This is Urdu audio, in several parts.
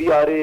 BRA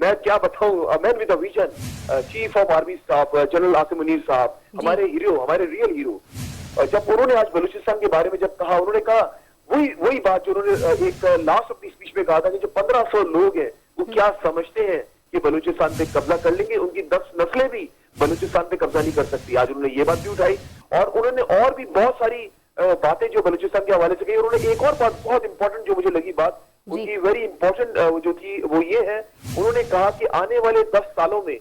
میں کیا بتاؤں, man with vision, chief of army staff general Asim Munir صاحب, ہمارے ہیرو, ہمارے ریئل ہیرو, جب انہوں نے آج بلوچستان کے بارے میں جب کہا, انہوں نے کہا وہی بات جو انہوں نے ایک لاسٹ اپنی اسپیچ میں کہا تھا کہ جو 1500 لوگ ہیں وہ کیا سمجھتے ہیں کہ بلوچستان پہ قبضہ کر لیں گے, ان کی 10 نسلیں بھی بلوچستان پہ قبضہ نہیں کر سکتی. آج انہوں نے یہ بات بھی اٹھائی, اور انہوں نے اور بھی بہت ساری باتیں جو بلوچستان کے حوالے سے کہی. انہوں نے ایک اور بات بہت امپورٹنٹ جو مجھے لگی بات, ان کی ویری امپورٹنٹ جو تھی وہ یہ ہے, انہوں نے کہا کہ آنے والے 10 سالوں میں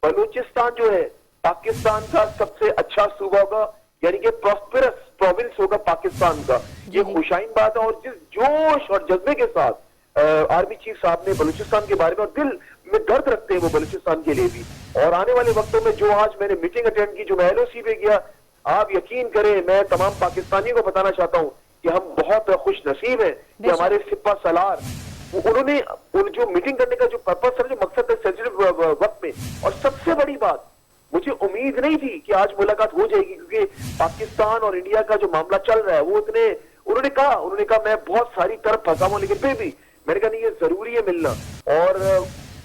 بلوچستان جو ہے پاکستان کا سب سے اچھا صوبہ ہوگا, یعنی کہ پراسپرس پروونس ہوگا پاکستان کا. یہ خوشائن بات ہے, اور جس جوش اور جذبے کے ساتھ آرمی چیف صاحب نے بلوچستان کے بارے میں, اور دل میں درد رکھتے ہیں وہ بلوچستان کے لیے بھی, اور آنے والے وقتوں میں جو آج میں نے میٹنگ اٹینڈ کی, جو میں LOC پہ گیا, آپ یقین کریں میں تمام پاکستانیوں کو بتانا چاہتا ہوں کہ ہم بہت خوش نصیب ہیں کہ ہمارے سپہ سالار, انہوں نے جو میٹنگ کرنے کا جو پرپس ہے, جو مقصد ہے سینسیٹیو وقت میں, اور سب سے بڑی بات مجھے امید نہیں تھی کہ آج ملاقات ہو جائے گی, کیونکہ پاکستان اور انڈیا کا جو معاملہ چل رہا ہے وہ اتنے, انہوں نے کہا میں بہت ساری طرف پھنسا ہوں, لیکن پھر بھی میں نے کہا نہیں, یہ ضروری ہے ملنا. اور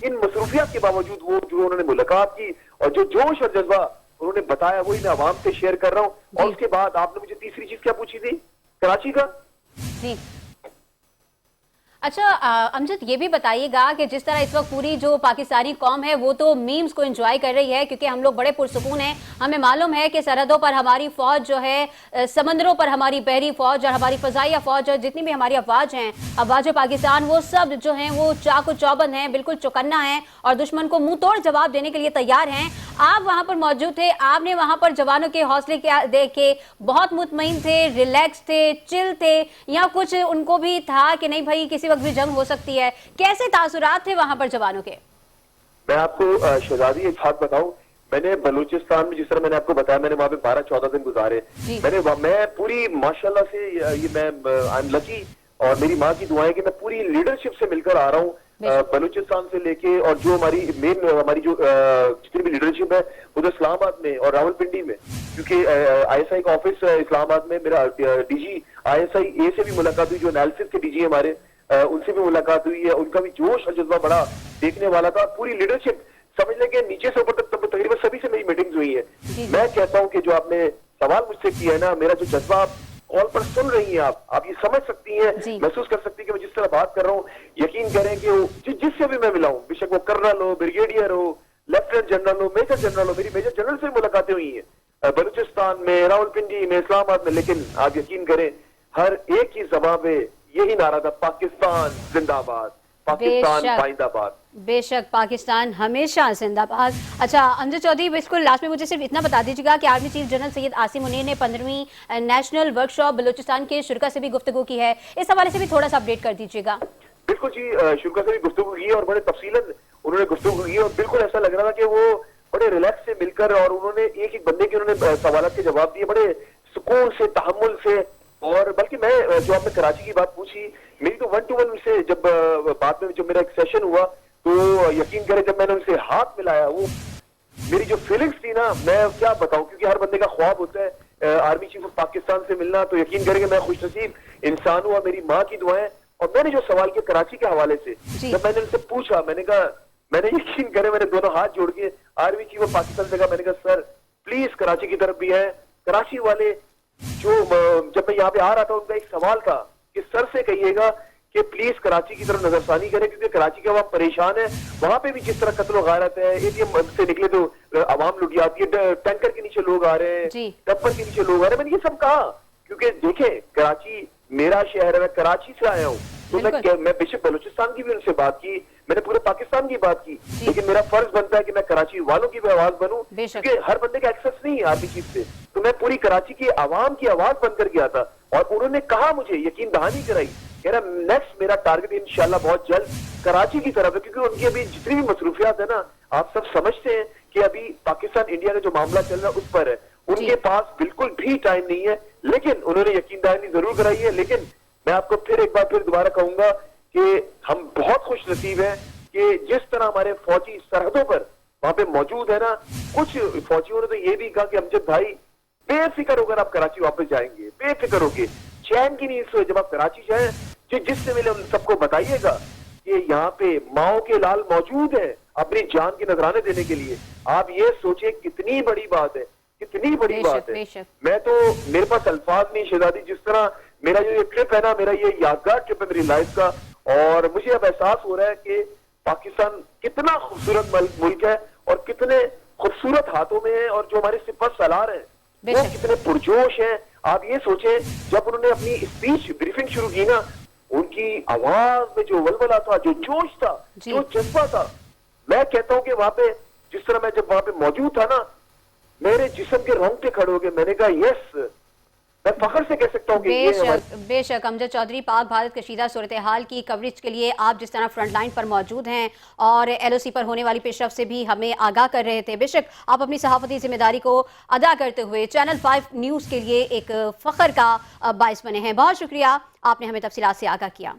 ان مصروفیات کے باوجود وہ جو انہوں نے ملاقات کی اور جو جوش اور جذبہ انہوں نے بتایا, وہی میں عوام سے شیئر کر رہا ہوں. اور اس کے بعد آپ نے مجھے تیسری چیز کیا پوچھی تھی, کراچی کا. جی اچھا امجد, یہ بھی بتائیے گا کہ جس طرح اس وقت پوری جو پاکستانی قوم ہے وہ تو میمز کو انجوائے کر رہی ہے, کیونکہ ہم لوگ بڑے پرسکون ہیں. ہمیں معلوم ہے کہ سرحدوں پر ہماری فوج جو ہے, سمندروں پر ہماری بحری فوج اور ہماری فضائیہ فوج اور جتنی بھی ہماری افواج ہیں, افواج پاکستان, وہ سب جو ہیں وہ چاق و چوبند ہیں, بالکل چوکنا ہیں, اور دشمن کو منہ توڑ جواب دینے کے لیے تیار ہیں. آپ وہاں پر موجود تھے, آپ نے وہاں پر جوانوں کے حوصلے دیکھ کے بہت مطمئن تھے, ریلیکس تھے, چل تھے, یا کچھ ان کو بھی تھا کہ نہیں بھائی کسی وقت بھی جنگ ہو سکتی ہے؟ کیسے تاثرات تھے وہاں پر جوانوں کے؟ میں آپ کو شہزادی ایک بات بتاؤں, میں نے بلوچستان میں جس طرح میں نے آپ کو بتایا, میں نے وہاں پہ 12-14 دن گزارے. میں پوری ماشاءاللہ سے یہ میں آئی ایم لکی, اور میری ماں کی دعائیں کہ میں پوری لیڈرشپ سے مل کر آ رہا ہوں بلوچستان سے لے کے, اور جو ہماری جو جتنی بھی لیڈرشپ ہے وہ تو اسلام آباد میں اور راولپنڈی میں, کیونکہ ISI کا آفس اسلام آباد میں, میرا DG ISI سے بھی ملاقات ہوئی, جو انالیسس کے DG ہمارے, ان سے بھی ملاقات ہوئی ہے. ان کا بھی جوش اور جذبہ بڑا دیکھنے والا تھا. پوری لیڈرشپ سمجھ لیں کہ نیچے سے اوپر تک تقریباً سبھی سے میری میٹنگز ہوئی ہے. میں کہتا ہوں کہ جو آپ نے سوال مجھ سے کیا ہے نا, میرا جو جذبہ آپ کال پر سن رہی ہیں, آپ یہ سمجھ سکتی ہیں, محسوس کر سکتی ہیں کہ میں جس طرح بات کر رہا ہوں, یقین کریں کہ جس سے بھی میں ملا ہوں, بے شک وہ کرنل ہو, بریگیڈیئر ہو, لیفٹیننٹ جنرل ہو, میجر جنرل ہو, میری میجر جنرل سے ملاقاتیں ہوئی ہیں بلوچستان میں, راولپنڈی میں, اسلام آباد میں. لیکن آپ یقین کریں ہر ایک کی زبان پہ یہی نعرہ تھا, پاکستان زندہ باد, پاکستان پائندہ باد. بے شک پاکستان ہمیشہ زندہ باد. اچھا امجد چودھری, بالکل لاسٹ میں مجھے صرف اتنا بتا دیجیے گا کہ army chief general Syed Asim Munir نے 15ویں نیشنل ورکشاپ بلوچستان کے شرکا سے بھی گفتگو کی ہے, اس حوالے سے بھی تھوڑا سا اپڈیٹ کر دیجیے گا. بالکل جی, شرکا سے بھی گفتگو کی اور بڑے تفصیلاً انہوں نے گفتگو کی, اور بالکل ایسا لگ رہا تھا کہ وہ بڑے ریلیکس سے مل کر, اور انہوں نے ایک بندے کے انہوں نے سوالات کے جواب دیے بڑے سکون سے, تحمل سے. اور بلکہ میں جو آپ نے کراچی کی بات پوچھی, میری تو 1-to-1 سے جب بعد میں جب میرا ایک سیشن ہوا تو یقین کریں جب میں نے ان سے ہاتھ ملایا, وہ میری جو فیلنگز تھی نا, میں کیا بتاؤں, کیونکہ ہر بندے کا خواب ہوتا ہے آرمی چیف آف پاکستان سے ملنا. تو یقین کریں کہ میں خوش نصیب انسان ہوں, اور میری ماں کی دعائیں. اور میں نے جو سوال کیا کراچی کے حوالے سے, جب میں نے ان سے پوچھا, میں نے کہا, میں نے یقین کرے میں نے دونوں ہاتھ جوڑ کے آرمی چیف آف پاکستان سے کہا, میں نے کہا سر پلیز کراچی کی طرف بھی ہے. کراچی والے جو جب میں یہاں پہ آ رہا تھا, ان کا ایک سوال تھا کہ سر سے کہیے گا کہ پلیز کراچی کی طرف نظر ثانی کریں, کیونکہ کراچی کے عوام پریشان ہے. وہاں پہ بھی جس طرح قتل و غارت ہے, ATM سے نکلے تو عوام لوٹی آتی ہے, ٹینکر کے نیچے لوگ آ رہے ہیں, ٹپر کے نیچے لوگ آ رہے ہیں. میں نے یہ سب کہا کیونکہ دیکھیں کراچی میرا شہر ہے, میں کراچی سے آیا ہوں, تو میں بے شک بلوچستان کی بھی ان سے بات کی, میں نے پورے پاکستان کی بات کی, لیکن میرا فرض بنتا ہے کہ میں کراچی والوں کی بھی آواز بنوں, کیونکہ ہر بندے کا ایکسس نہیں ہے آرمی چیف سے. تو میں پوری کراچی کی عوام کی آواز بن کر گیا تھا, اور انہوں نے کہا, مجھے یقین دہانی کرائی, کہہ رہا نیکسٹ میرا ٹارگٹ انشاءاللہ بہت جلد کراچی کی طرف ہے, کیونکہ ان کی ابھی جتنی بھی مصروفیات ہے نا, آپ سب سمجھتے ہیں کہ ابھی پاکستان انڈیا کا جو معاملہ چل رہا ہے اس پر ہے, ان کے پاس بالکل بھی ٹائم نہیں ہے. لیکن انہوں نے یقین دہانی ضرور کرائی ہے. لیکن میں آپ کو پھر ایک بار پھر دوبارہ کہوں گا کہ ہم بہت خوش نصیب ہیں کہ جس طرح ہمارے فوجی سرحدوں پر وہاں پہ موجود ہے نا, کچھ فوجیوں نے تو یہ بھی کہا کہ امجد بھائی بے فکر ہو کر آپ کراچی واپس جائیں گے, بے فکر ہو کے, چین کی نہیں سوئے, جب آپ کراچی جائیں جس سے ملے ان سب کو بتائیے گا کہ یہاں پہ ماؤں کے لال موجود ہیں اپنی جان کے نذرانے دینے کے لیے. آپ یہ سوچیں کتنی بڑی بات ہے, کتنی بڑی بات ہے. میں تو میرے پاس الفاظ نہیں شہزادی, جس طرح میرا جو یہ ٹرپ ہے نا, میرا یہ یادگار ٹرپ ہے میری لائف کا, اور مجھے اب احساس ہو رہا ہے کہ پاکستان کتنا خوبصورت ملک ہے اور کتنے خوبصورت ہاتھوں میں ہے, اور جو ہمارے سپہ سالار ہیں وہ کتنے پرجوش ہیں. آپ یہ سوچیں جب انہوں نے اپنی اسپیچ بریفنگ شروع کی نا, ان کی آواز میں جو ولولہ تھا, جو جوش تھا, جو جذبہ تھا, میں کہتا ہوں کہ وہاں پہ جس طرح میں جب وہاں پہ موجود تھا نا, میرے جسم کے رونگٹے کھڑے ہو گئے. میں نے کہا یس, میں فخر سے کہہ سکتا ہوں کہ یہ بے شک امجد چودھری, پاک بھارت کشیدہ صورتحال کی کوریج کے لیے آپ جس طرح فرنٹ لائن پر موجود ہیں اور ایل او سی پر ہونے والی پیش رفت سے بھی ہمیں آگاہ کر رہے تھے, بے شک آپ اپنی صحافتی ذمہ داری کو ادا کرتے ہوئے چینل 5 نیوز کے لیے ایک فخر کا باعث بنے ہیں. بہت شکریہ, آپ نے ہمیں تفصیلات سے آگاہ کیا.